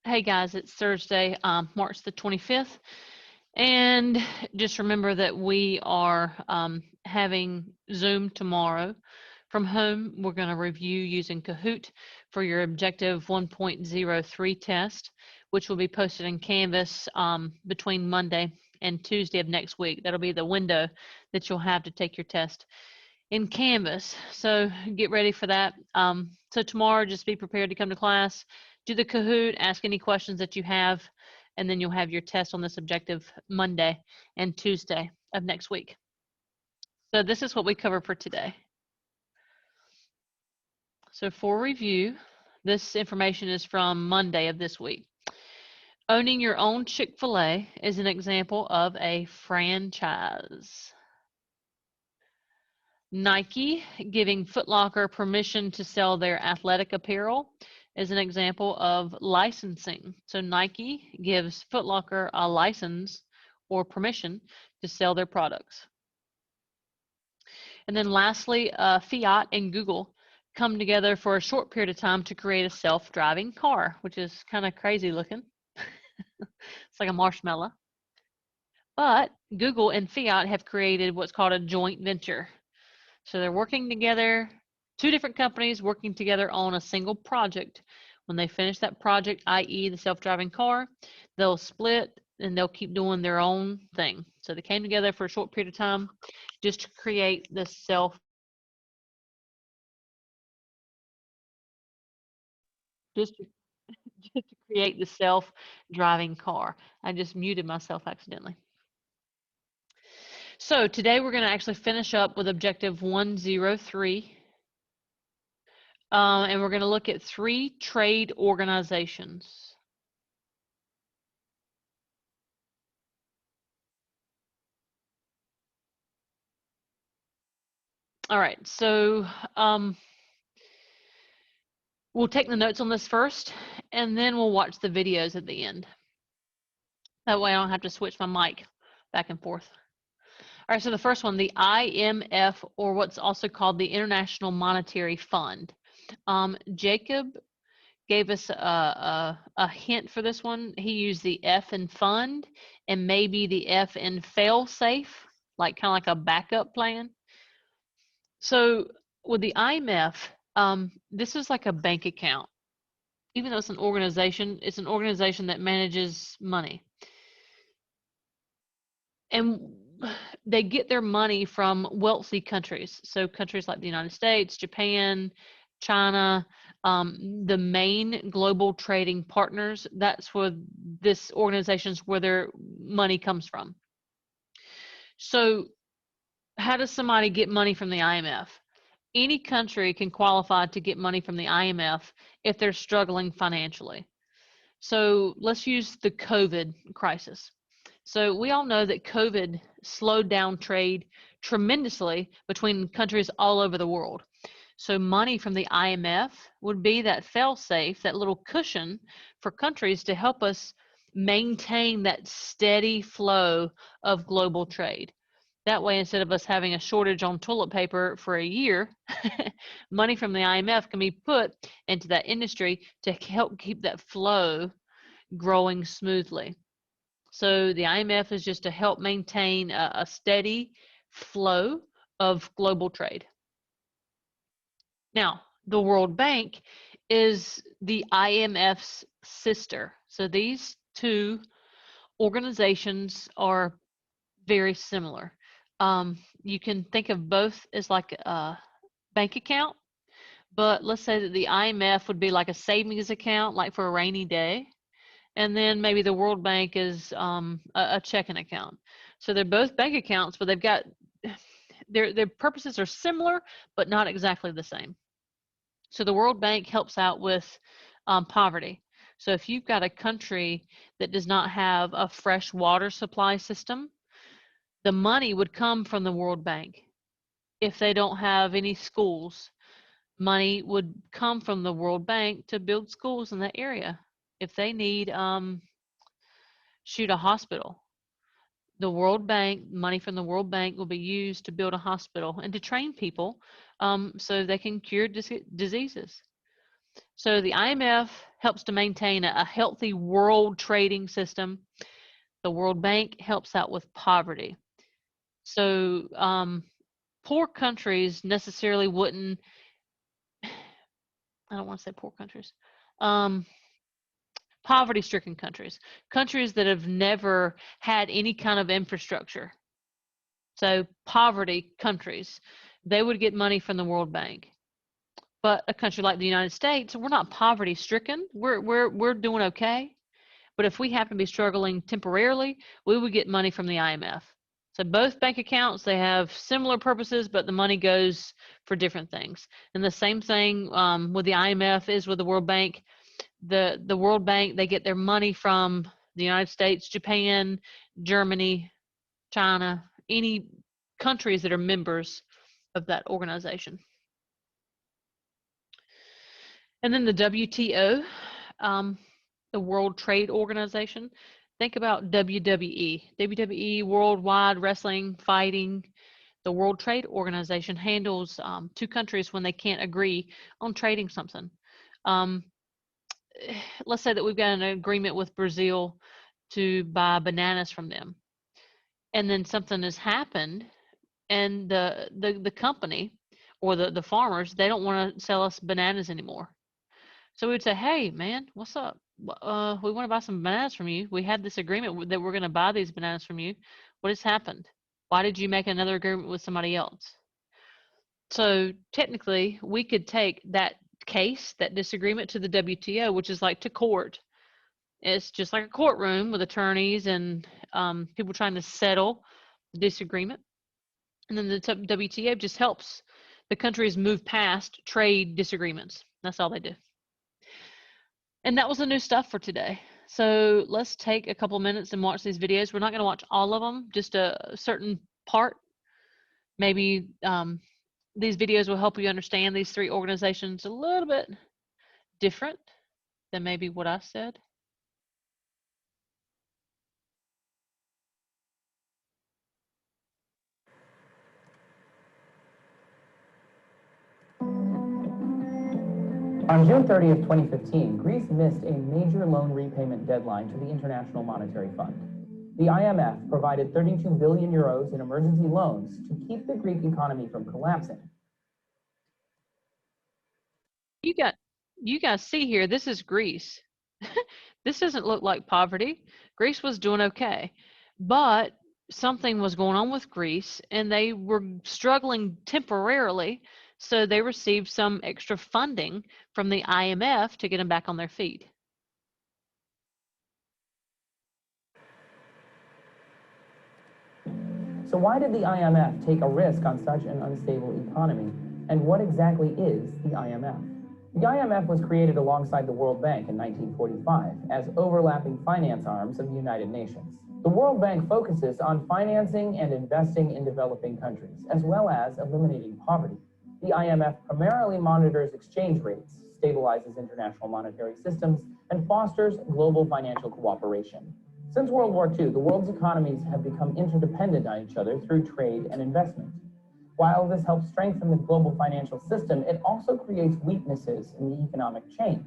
Hey guys, it's Thursday, March the 25th. And just remember that we are having Zoom tomorrow from home. We're going to review using Kahoot for your Objective 1.03 test, which will be posted in Canvas between Monday and Tuesday of next week. That'll be the window that you'll have to take your test in Canvas. So get ready for that. So tomorrow, just be prepared to come to class, do the Kahoot, ask any questions that you have, and then you'll have your test on this objective Monday and Tuesday of next week. So this is what we cover for today. So for review, this information is from Monday of this week. Owning your own Chick-fil-A is an example of a franchise. Nike giving Foot Locker permission to sell their athletic apparel is an example of licensing. So Nike gives Foot Locker a license or permission to sell their products. And then lastly, Fiat and Google come together for a short period of time to create a self-driving car, which is kind of crazy looking. It's like a marshmallow. But Google and Fiat have created what's called a joint venture. So they're working together, two different companies working together on a single project. When they finish that project, i.e. the self-driving car, they'll split and they'll keep doing their own thing. So they came together for a short period of time just to create the just to, just to create the self-driving car. I just muted myself accidentally. So today we're going to actually finish up with Objective 103. And we're going to look at 3 trade organizations. All right, so we'll take the notes on this first, and then we'll watch the videos at the end. That way I don't have to switch my mic back and forth. All right, so the first one, the IMF, or what's also called the International Monetary Fund. Jacob gave us a hint for this one. He used the F in fund and maybe the F in fail safe, like kind of like a backup plan. So with the IMF, this is like a bank account. Even though it's an organization that manages money. And they get their money from wealthy countries. So countries like the United States, Japan, China, the main global trading partners, that's where this organization's where their money comes from. So how does somebody get money from the IMF? Any country can qualify to get money from the IMF if they're struggling financially. So let's use the COVID crisis. So we all know that COVID slowed down trade tremendously between countries all over the world. So money from the IMF would be that fail-safe, that little cushion for countries to help us maintain that steady flow of global trade. That way, instead of us having a shortage on toilet paper for a year, money from the IMF can be put into that industry to help keep that flow growing smoothly. So the IMF is just to help maintain a steady flow of global trade. Now, the World Bank is the IMF's sister. So these two organizations are very similar. You can think of both as like a bank account, but let's say that the IMF would be like a savings account, like for a rainy day. And then maybe the World Bank is a checking account. So they're both bank accounts, but they've got, their purposes are similar, but not exactly the same. So the World Bank helps out with poverty. So if you've got a country that does not have a fresh water supply system, the money would come from the World Bank. If they don't have any schools, money would come from the World Bank to build schools in that area. If they need a hospital, the World Bank, money from the World Bank will be used to build a hospital and to train people so they can cure diseases. So the IMF helps to maintain a healthy world trading system. The World Bank helps out with poverty. So poor countries necessarily wouldn't, I don't want to say poor countries, um, poverty stricken countries, countries that have never had any kind of infrastructure. So poverty countries, they would get money from the World Bank. But a country like the United States, we're not poverty stricken. We're doing okay. But if we happen to be struggling temporarily, we would get money from the IMF. So both bank accounts, they have similar purposes, but the money goes for different things. And the same thing with the IMF is with the World Bank. The World Bank, they get their money from the United States, Japan, Germany, China, any countries that are members of that organization. And then the WTO, the World Trade Organization. Think about WWE. WWE, Worldwide Wrestling, Fighting. The World Trade Organization handles two countries when they can't agree on trading something. Um, let's say that we've got an agreement with Brazil to buy bananas from them, and then something has happened, and the company or the farmers, they don't want to sell us bananas anymore. So we'd say, hey, man, what's up? We want to buy some bananas from you. We had this agreement that we're going to buy these bananas from you. What has happened? Why did you make another agreement with somebody else? So technically, we could take that case, that disagreement, to the WTO, which is like to court. It's just like a courtroom with attorneys and people trying to settle the disagreement. And then the WTO just helps the countries move past trade disagreements. That's all they do. And that was the new stuff for today. So let's take a couple minutes and watch these videos. We're not going to watch all of them, just a certain part. Maybe these videos will help you understand these three organizations a little bit different than maybe what I said. On June 30th, 2015, Greece missed a major loan repayment deadline to the International Monetary Fund. The IMF provided 32 billion euros in emergency loans to keep the Greek economy from collapsing. You guys see here, this is Greece. This doesn't look like poverty. Greece was doing okay, but something was going on with Greece and they were struggling temporarily, so they received some extra funding from the IMF to get them back on their feet. So why did the IMF take a risk on such an unstable economy? And what exactly is the IMF? The IMF was created alongside the World Bank in 1945 as overlapping finance arms of the United Nations. The World Bank focuses on financing and investing in developing countries, as well as eliminating poverty. The IMF primarily monitors exchange rates, stabilizes international monetary systems, and fosters global financial cooperation. Since World War II, the world's economies have become interdependent on each other through trade and investment. While this helps strengthen the global financial system, it also creates weaknesses in the economic chain.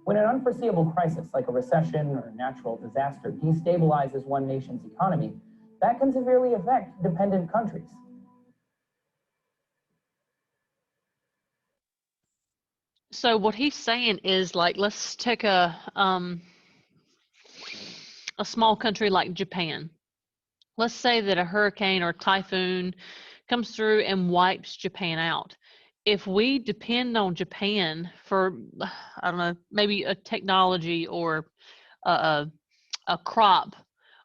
When an unforeseeable crisis like a recession or a natural disaster destabilizes one nation's economy, that can severely affect dependent countries. So what he's saying is, like, let's take a small country like Japan. Let's say that a hurricane or typhoon comes through and wipes Japan out. If we depend on Japan for, I don't know, maybe a technology or a, a crop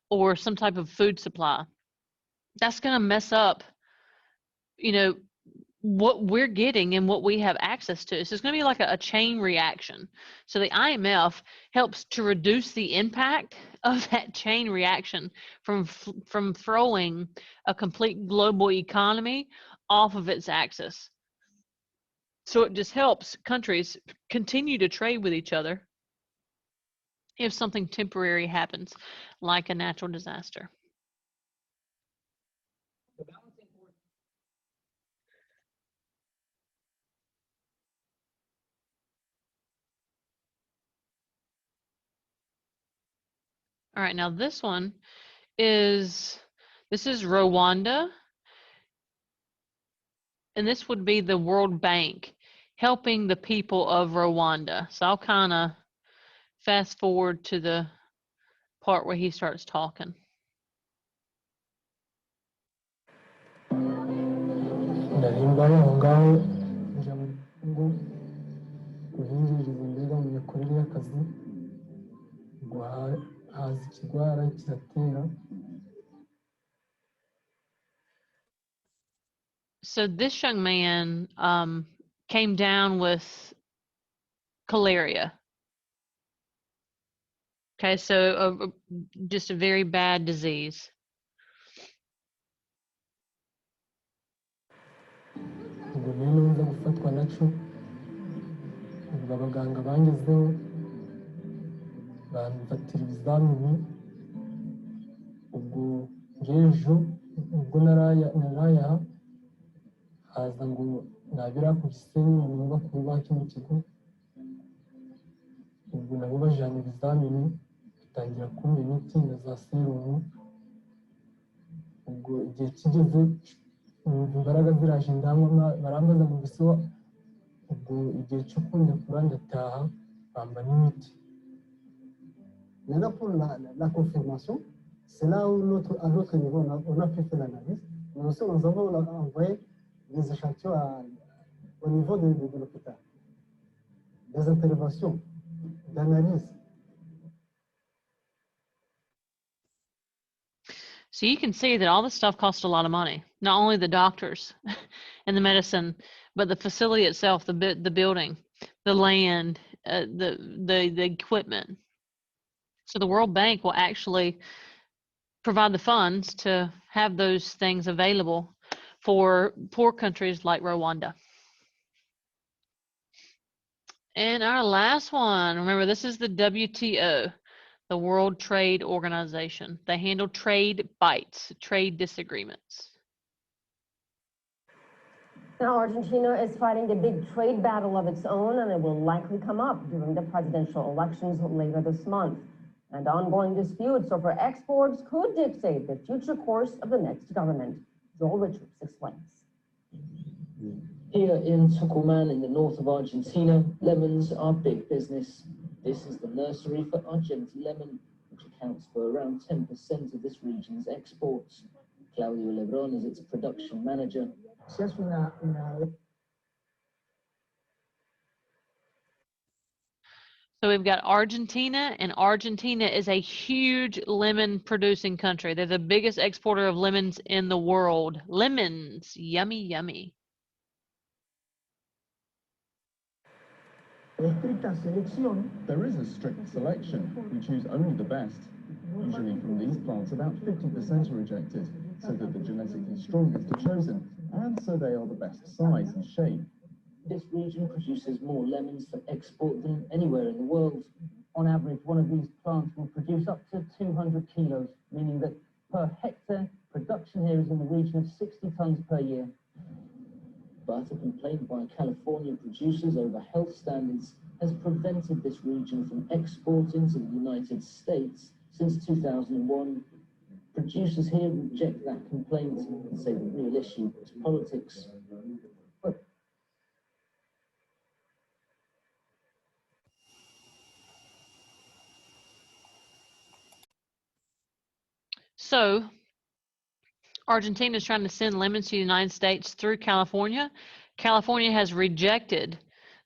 or some type of food supply, that's going to mess up, you know, what we're getting and what we have access to. So it's going to be like a chain reaction. So the IMF helps to reduce the impact of that chain reaction from throwing a complete global economy off of its axis. So it just helps countries continue to trade with each other if something temporary happens, like a natural disaster. All right, now this one is Rwanda, and this would be the World Bank helping the people of Rwanda. So I'll kind of fast forward to the part where he starts talking. ndarimbaho aho ngaho njya ngo guhingiriza imbere mu mikorere y'akazi ngo haza ikigwara kiratera. So this young man came down with cholera. Okay, so just a very bad disease. ubwo rero nza gufatwa nacyo ubwo abaganga bangezeho bamfatira ibizamini ubwo ng'ejo ubwo narayaha haza ngo nabira ku Gisenyi mu nyubako ba kino kigo ubwo nabo bajyana ibizamini bitangira kumpa imiti na za serumu ubwo igihe kigeze imbaraga ziraje barambaza mu bisiwa ubwo igihe cyo kunyakura ndataha bamba n'imiti. Maintenant, pour la confirmation, c'est là où à notre niveau, on a fait l'analyse. Mais aussi, nous avons envoyé des échantillons au niveau de l'hôpital. Des interventions, d'analyse. So you can see that all this stuff costs a lot of money. Not only the doctors and the medicine, but the facility itself, the building, the land, the equipment. So the World Bank will actually provide the funds to have those things available for poor countries like Rwanda. And our last one, remember, this is the WTO, the World Trade Organization. They handle trade fights, trade disagreements. Now, Argentina is fighting a big trade battle of its own, and it will likely come up during the presidential elections later this month. And ongoing disputes over exports could dictate the future course of the next government. Joel Richards explains. Here in Tucumán in the north of Argentina, lemons are big business. This is the nursery for Argenti lemon, which accounts for around 10% of this region's exports. Claudio Lebron is its production manager. So we've got Argentina, and Argentina is a huge lemon producing country. They're the biggest exporter of lemons in the world. Lemons, yummy, yummy. There is a strict selection. We choose only the best. Usually from these plants, about 50% are rejected, so that the genetically strongest are chosen, and so they are the best size and shape. This region produces more lemons for export than anywhere in the world. On average, one of these plants will produce up to 200 kilos, meaning that per hectare, production here is in the region of 60 tons per year. But a complaint by California producers over health standards has prevented this region from exporting to the United States since 2001. Producers here reject that complaint and say the real issue is politics. So Argentina is trying to send lemons to the United States through California. California has rejected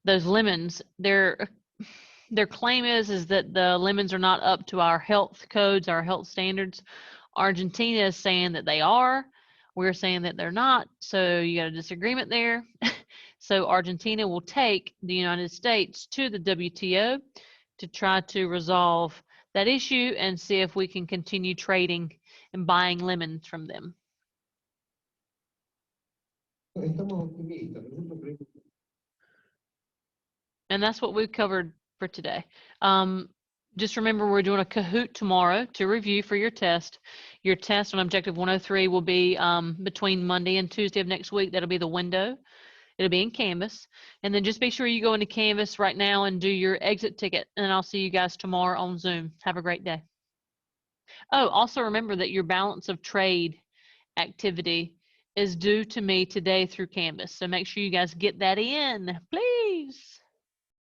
those lemons. Their claim is that the lemons are not up to our health codes, our health standards. Argentina is saying that they are. We're saying that they're not. So you got a disagreement there. So Argentina will take the United States to the WTO to try to resolve that issue and see if we can continue trading and buying lemons from them. And that's what we've covered for today. Just remember, we're doing a Kahoot tomorrow to review for your test. Your test on Objective 103 will be between Monday and Tuesday of next week. That'll be the window. It'll be in Canvas. And then just make sure you go into Canvas right now and do your exit ticket. And I'll see you guys tomorrow on Zoom. Have a great day. Oh, also remember that your balance of trade activity is due to me today through Canvas. So make sure you guys get that in, please.